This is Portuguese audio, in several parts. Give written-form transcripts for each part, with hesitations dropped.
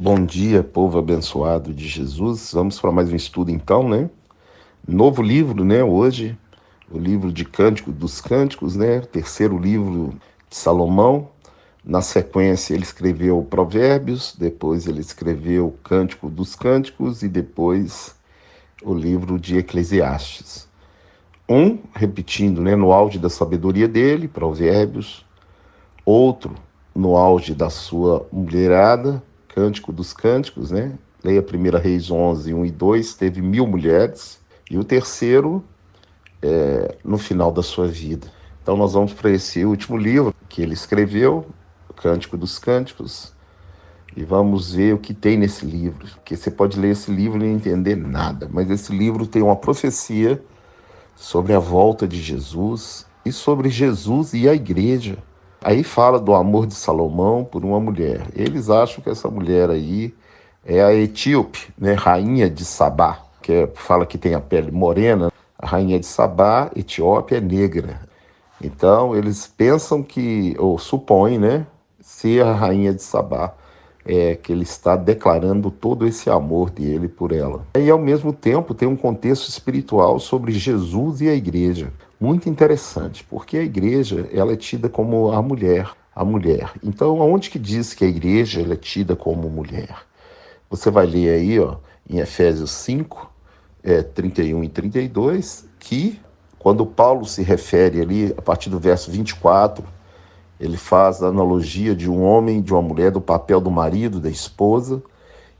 Bom dia, povo abençoado de Jesus. Vamos para mais um estudo então, né? Novo livro, né? Hoje, o livro de Cântico dos Cânticos, né? Terceiro livro de Salomão. Na sequência, ele escreveu Provérbios, depois ele escreveu Cântico dos Cânticos e depois o livro de Eclesiastes. Repetindo, né? No auge da sabedoria dele, Provérbios. Outro, no auge da sua mulherada, Cântico dos Cânticos, né? Leia 1 Reis 11, 1 e 2, teve 1000 mulheres. E o terceiro, no final da sua vida. Então nós vamos para esse último livro que ele escreveu, o Cântico dos Cânticos, e vamos ver o que tem nesse livro. Porque você pode ler esse livro e não entender nada, mas esse livro tem uma profecia sobre a volta de Jesus e sobre Jesus e a igreja. Aí fala do amor de Salomão por uma mulher. Eles acham que essa mulher aí é a etíope, né, rainha de Sabá, fala que tem a pele morena. A rainha de Sabá, Etiópia, é negra. Então eles pensam que, ou supõem, né, ser a rainha de Sabá, que ele está declarando todo esse amor dele por ela. E ao mesmo tempo tem um contexto espiritual sobre Jesus e a igreja. Muito interessante, porque a igreja ela é tida como a mulher. A mulher. Então, aonde que diz que a igreja ela é tida como mulher? Você vai ler aí, ó, em Efésios 5, 31 e 32, que quando Paulo se refere ali, a partir do verso 24, ele faz a analogia de um homem, de uma mulher, do papel do marido, da esposa,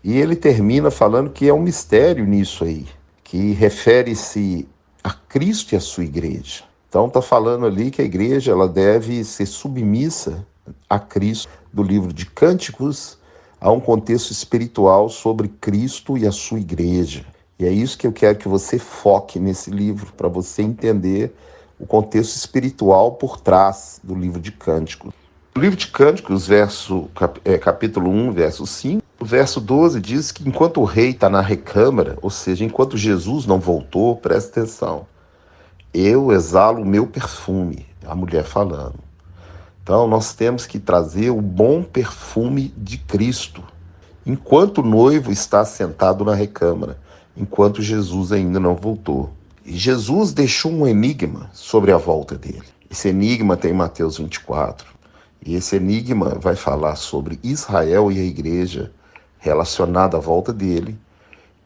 e ele termina falando que é um mistério nisso aí, que refere-se a Cristo e a sua igreja. Então está falando ali que a igreja ela deve ser submissa a Cristo. Do livro de Cânticos, há um contexto espiritual sobre Cristo e a sua igreja. E é isso que eu quero que você foque nesse livro, para você entender o contexto espiritual por trás do livro de Cânticos. O livro de Cânticos, capítulo 1, verso 5, o verso 12 diz que enquanto o rei está na recâmara, ou seja, enquanto Jesus não voltou, presta atenção, eu exalo o meu perfume, a mulher falando. Então nós temos que trazer o bom perfume de Cristo, enquanto o noivo está sentado na recâmara, enquanto Jesus ainda não voltou. E Jesus deixou um enigma sobre a volta dele. Esse enigma tem em Mateus 24. E esse enigma vai falar sobre Israel e a igreja relacionada à volta dele.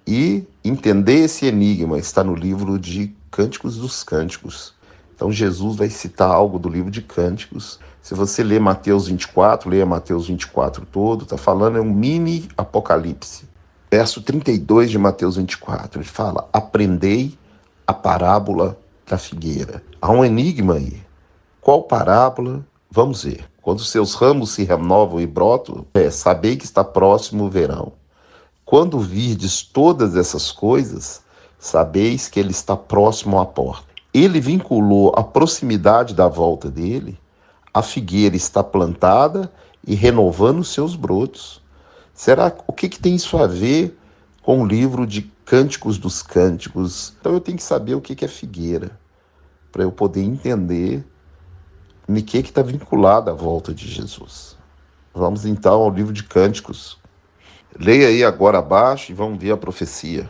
E entender esse enigma está no livro de Cânticos dos Cânticos. Então Jesus vai citar algo do livro de Cânticos. Se você ler Mateus 24, leia Mateus 24 todo, está falando, é um mini apocalipse. Verso 32 de Mateus 24, ele fala, aprendei a parábola da figueira. Há um enigma aí. Qual parábola? Vamos ver. Quando seus ramos se renovam e brotam, sabei que está próximo o verão. Quando virdes todas essas coisas, sabeis que ele está próximo à porta. Ele vinculou a proximidade da volta dele, a figueira está plantada e renovando seus brotos. Será o que tem isso a ver com o livro de Cânticos dos Cânticos? Então eu tenho que saber o que é figueira, para eu poder entender no que está vinculado à volta de Jesus. Vamos então ao livro de Cânticos. Leia aí agora abaixo e vamos ver a profecia.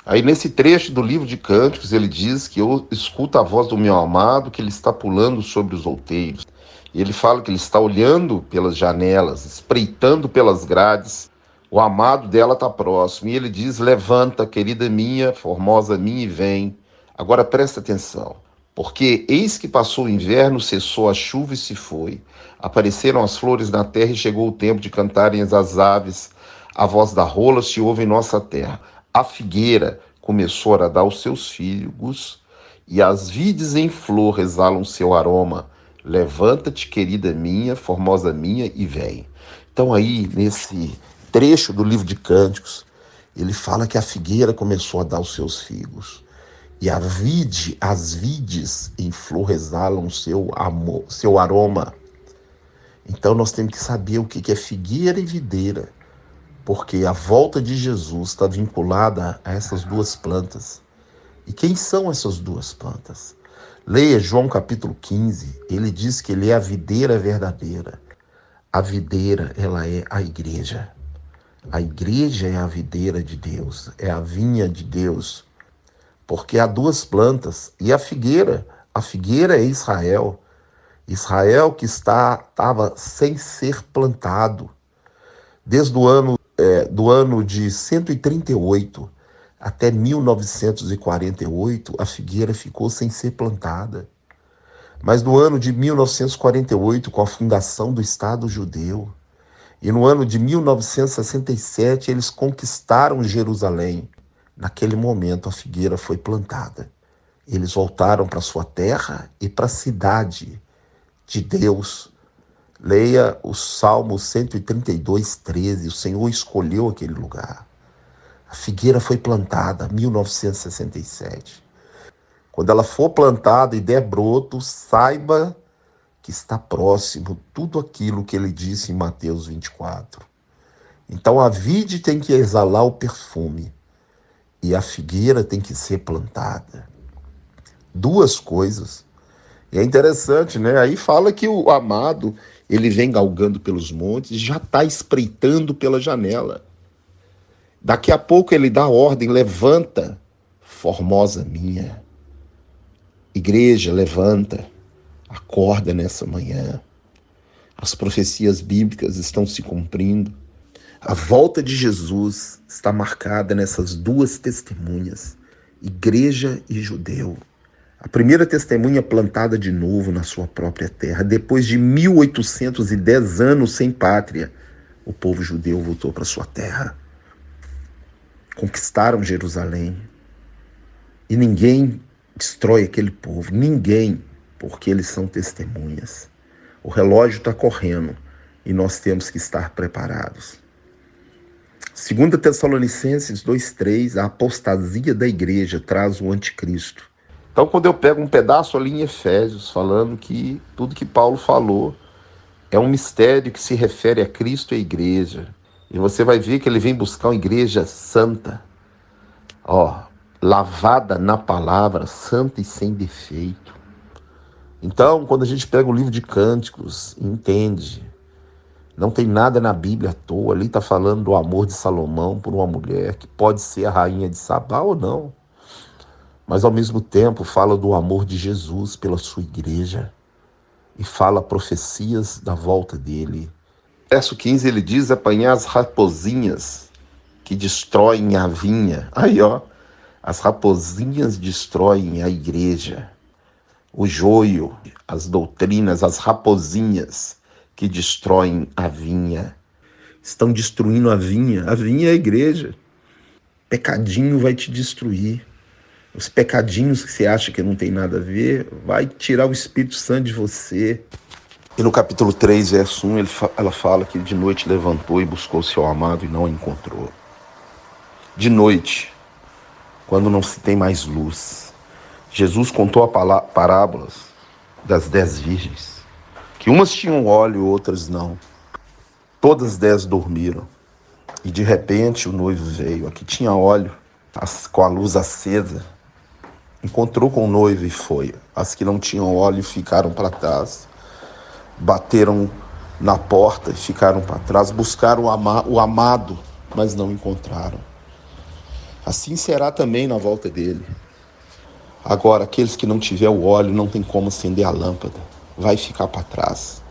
Aí nesse trecho do livro de Cânticos ele diz que eu escuto a voz do meu amado, que ele está pulando sobre os outeiros. E ele fala que ele está olhando pelas janelas, espreitando pelas grades. O amado dela está próximo. E ele diz, levanta, querida minha, formosa minha, e vem. Agora presta atenção. Porque eis que passou o inverno, cessou a chuva e se foi. Apareceram as flores na terra e chegou o tempo de cantarem as aves. A voz da rola se ouve em nossa terra. A figueira começou a dar os seus figos e as vides em flor exalam seu aroma. Levanta-te, querida minha, formosa minha, e vem. Então aí, nesse trecho do livro de Cânticos, ele fala que a figueira começou a dar os seus figos. E as vides em flor exalam seu aroma. Então nós temos que saber o que é figueira e videira, porque a volta de Jesus está vinculada a essas duas plantas. E quem são essas duas plantas? Leia João capítulo 15, ele diz que ele é a videira verdadeira. A videira, ela é a igreja. A igreja é a videira de Deus, é a vinha de Deus, porque há duas plantas. E a figueira é Israel. Israel que estava sem ser plantado. Desde o ano de 138 até 1948, a figueira ficou sem ser plantada. Mas no ano de 1948, com a fundação do Estado judeu, e no ano de 1967, eles conquistaram Jerusalém. Naquele momento, a figueira foi plantada. Eles voltaram para sua terra e para a cidade de Deus. Leia o Salmo 132, 13. O Senhor escolheu aquele lugar. A figueira foi plantada em 1967. Quando ela for plantada e der broto, saiba que está próximo tudo aquilo que ele disse em Mateus 24. Então a vide tem que exalar o perfume e a figueira tem que ser plantada. Duas coisas. E é interessante, né? Aí fala que o amado, ele vem galgando pelos montes, já está espreitando pela janela. Daqui a pouco ele dá ordem, levanta, formosa minha. Igreja, levanta, acorda nessa manhã. As profecias bíblicas estão se cumprindo. A volta de Jesus está marcada nessas duas testemunhas, igreja e judeu. A primeira testemunha plantada de novo na sua própria terra. Depois de 1810 anos sem pátria, o povo judeu voltou para sua terra. Conquistaram Jerusalém. E ninguém destrói aquele povo. Ninguém, porque eles são testemunhas. O relógio está correndo e nós temos que estar preparados. 2 Tessalonicenses 2,3, a apostasia da igreja traz o anticristo. Então, quando eu pego um pedaço ali em Efésios, falando que tudo que Paulo falou é um mistério que se refere a Cristo e a igreja. E você vai ver que ele vem buscar uma igreja santa, lavada na palavra, santa e sem defeito. Então, quando a gente pega o livro de Cânticos, entende, não tem nada na Bíblia à toa. Ali está falando do amor de Salomão por uma mulher, que pode ser a rainha de Sabá ou não. Mas, ao mesmo tempo, fala do amor de Jesus pela sua igreja. E fala profecias da volta dele. Verso 15, ele diz: apanhar as raposinhas que destroem a vinha. Aí, as raposinhas destroem a igreja. O joio, as doutrinas, as raposinhas que destroem a vinha. Estão destruindo a vinha. A vinha é a igreja. Pecadinho vai te destruir. Os pecadinhos que você acha que não tem nada a ver, vai tirar o Espírito Santo de você. E no capítulo 3, verso 1, ela fala que de noite levantou e buscou o seu amado e não o encontrou. De noite, quando não se tem mais luz, Jesus contou parábolas das 10 virgens, que umas tinham óleo, outras não. Todas as 10 dormiram. E de repente o noivo veio. A que tinha óleo, com a luz acesa, encontrou com o noivo e foi. As que não tinham óleo ficaram para trás. Bateram na porta e ficaram para trás. Buscaram o amado, mas não encontraram. Assim será também na volta dele. Agora, aqueles que não tiver o óleo, não tem como acender a lâmpada. Vai ficar para trás.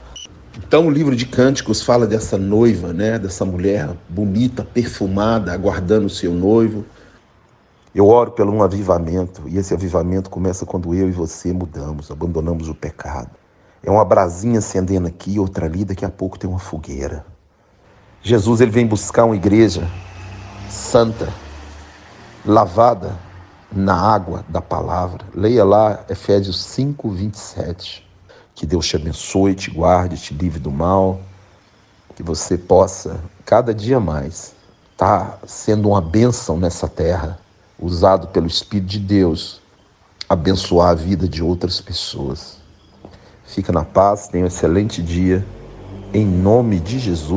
Então, o livro de Cânticos fala dessa noiva, né? Dessa mulher bonita, perfumada, aguardando o seu noivo. Eu oro pelo um avivamento, e esse avivamento começa quando eu e você mudamos, abandonamos o pecado. É uma brasinha acendendo aqui, outra ali, daqui a pouco tem uma fogueira. Jesus, ele vem buscar uma igreja santa, lavada na água da palavra. Leia lá Efésios 5, 27. Que Deus te abençoe, te guarde, te livre do mal. Que você possa, cada dia mais, estar sendo uma bênção nessa terra, usado pelo Espírito de Deus, abençoar a vida de outras pessoas. Fica na paz, tenha um excelente dia, em nome de Jesus.